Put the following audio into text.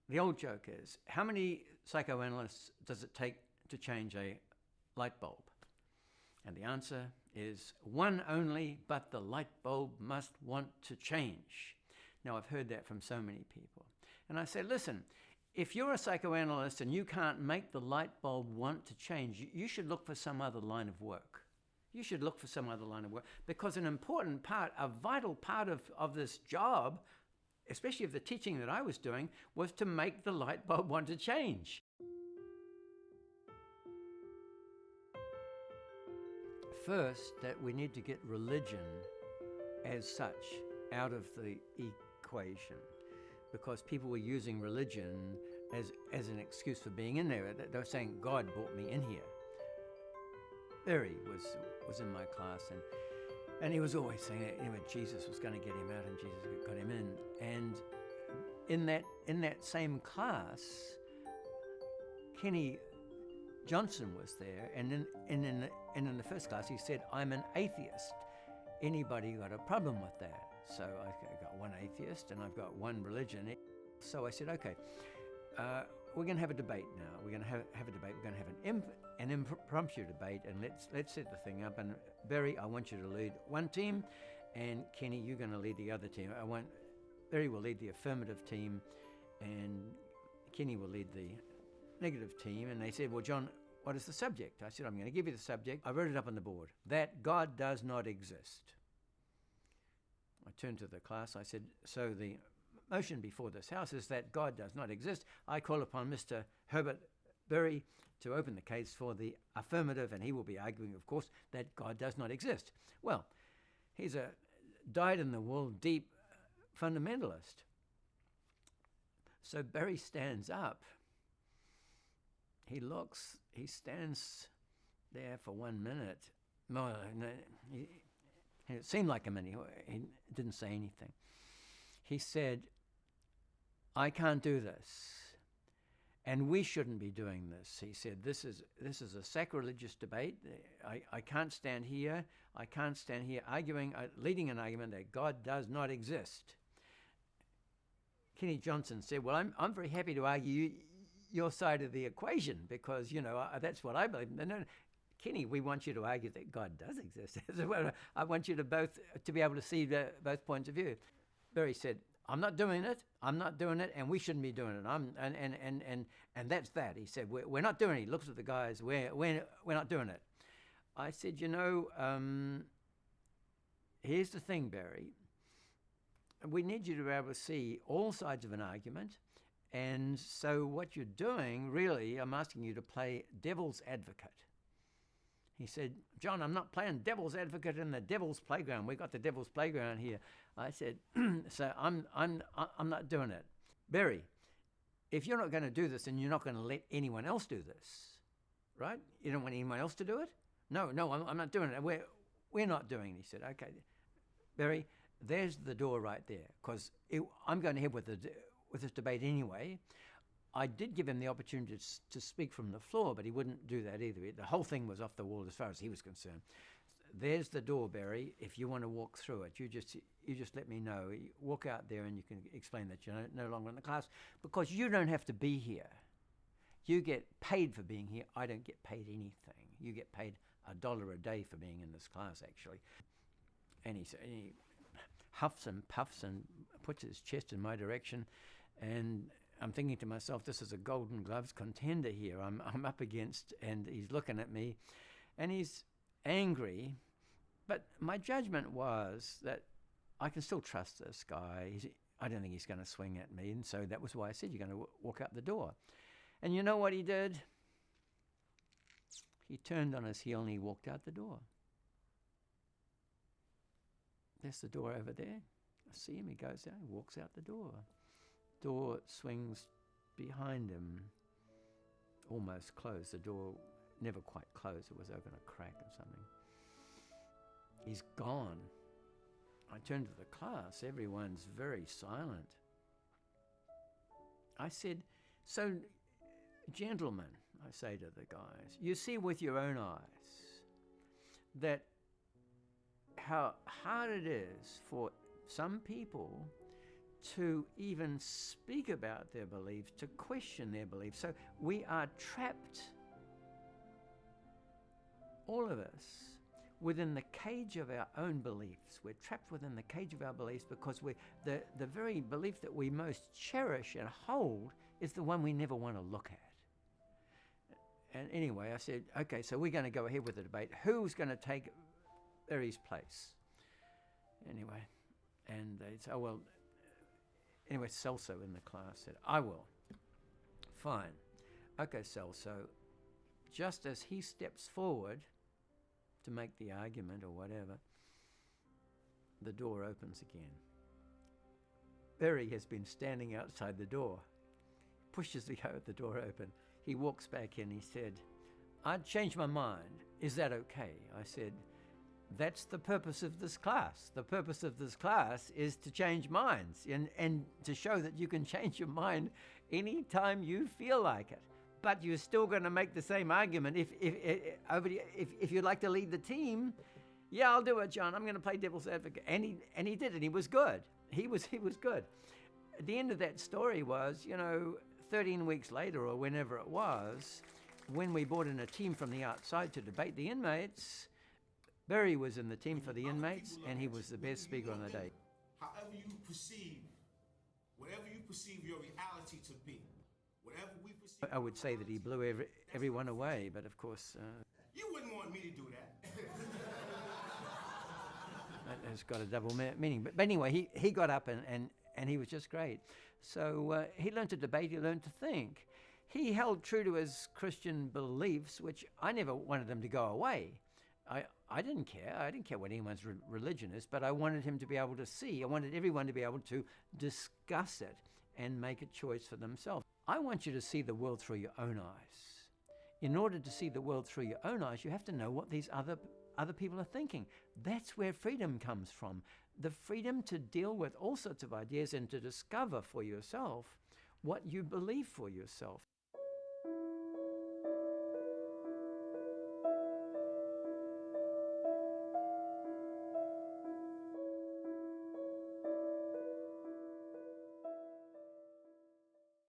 the old joke is, how many psychoanalysts does it take to change a light bulb? And the answer is one only, but the light bulb must want to change. Now, I've heard that from so many people. And I say, listen, if you're a psychoanalyst and you can't make the light bulb want to change, you should look for some other line of work. You should look for some other line of work, because an important part, a vital part of this job, especially of the teaching that I was doing, was to make the light bulb want to change. First, that we need to get religion as such out of the equation, because people were using religion as an excuse for being in there. They were saying, God brought me in here. Barry was in my class, and he was always saying, Jesus was going to get him out, and Jesus got him in. And in that same class, Kenny Johnson was there, and in the first class he said, I'm an atheist. Anybody got a problem with that? So I got one atheist and I've got one religion. So I said, okay, we're going to have a debate now. We're going to have a debate. We're going to have an impromptu debate, and let's set the thing up. And Barry, I want you to lead one team, and Kenny, you're going to lead the other team. Barry will lead the affirmative team, and Kenny will lead the negative team. And they said, well, John, what is the subject? I said, I'm going to give you the subject. I wrote it up on the board, that God does not exist. I turned to the class. I said, so the motion before this House is that God does not exist. I call upon Mr. Herbert Berry to open the case for the affirmative, and he will be arguing, of course, that God does not exist. Well, he's a dyed-in-the-wool, deep fundamentalist. So Berry stands up. He looks, he stands there for 1 minute. It seemed like a minute. He didn't say anything. He said, I can't do this, and we shouldn't be doing this. He said, this is a sacrilegious debate. I can't stand here. I can't stand here leading an argument that God does not exist. Kenny Johnson said, well, I'm very happy to argue your side of the equation, because, that's what I believe. No, Kenny, we want you to argue that God does exist. I want you to be able to see both points of view. Barry said, I'm not doing it, and we shouldn't be doing it. And that's that. He said, we're not doing it. He looks at the guys, we're not doing it. I said, here's the thing, Barry. We need you to be able to see all sides of an argument. And so what you're doing, really, I'm asking you to play devil's advocate. He said, John, I'm not playing devil's advocate in the devil's playground. We got the devil's playground here. I said, so I'm not doing it. Barry, if you're not going to do this, then you're not going to let anyone else do this, right? You don't want anyone else to do it? No, I'm not doing it. We're not doing it. He said, okay, Barry, there's the door right there, because I'm going ahead with this debate anyway. I did give him the opportunity to speak from the floor, but he wouldn't do that either. The whole thing was off the wall as far as he was concerned. There's the door, Barry. If you want to walk through it, you just let me know. You walk out there and you can explain that you're no longer in the class, because you don't have to be here. You get paid for being here. I don't get paid anything. You get paid $1 a day for being in this class, actually. And he huffs and puffs and puts his chest in my direction, and I'm thinking to myself, this is a Golden Gloves contender here. I'm up against, and he's looking at me, and he's angry. But my judgment was that I can still trust this guy. I don't think he's going to swing at me, and so that was why I said, you're going to walk out the door. And you know what he did? He turned on his heel and he walked out the door. There's the door over there. I see him, he goes out, he walks out the door. Door swings behind him, almost closed. The door never quite closed. It was open a crack or something. He's gone. I turn to the class. Everyone's very silent. I said, so, gentlemen, I say to the guys, you see with your own eyes that how hard it is for some people to even speak about their beliefs, to question their beliefs. So we are trapped, all of us, within the cage of our own beliefs. We're trapped within the cage of our beliefs because the very belief that we most cherish and hold is the one we never want to look at. And anyway, I said, okay, so we're going to go ahead with the debate. Who's going to take Barry's place? Anyway, and they said, oh, well, anyway, Celso in the class said, I will. Fine. Okay, Celso. Just as he steps forward to make the argument or whatever, the door opens again. Barry has been standing outside the door, pushes the door open. He walks back in. He said, I'd changed my mind. Is that okay? I said, that's the purpose of this class. The purpose of this class is to change minds and to show that you can change your mind anytime you feel like it. But you're still going to make the same argument. If you'd like to lead the team, yeah, I'll do it, John. I'm going to play devil's advocate. And he did it. He was good. He was good. The end of that story was, 13 weeks later or whenever it was, when we brought in a team from the outside to debate the inmates, Barry was in the team for the inmates, and he was the best speaker on the day. However you perceive, whatever you perceive your reality to be, whatever we perceive... I would say that he blew everyone away, but of course... you wouldn't want me to do that. That has got a double meaning. But anyway, he got up and he was just great. So he learned to debate, he learned to think. He held true to his Christian beliefs, which I never wanted them to go away. I didn't care. I didn't care what anyone's religion is, but I wanted him to be able to see. I wanted everyone to be able to discuss it and make a choice for themselves. I want you to see the world through your own eyes. In order to see the world through your own eyes, you have to know what these other people are thinking. That's where freedom comes from. The freedom to deal with all sorts of ideas and to discover for yourself what you believe for yourself.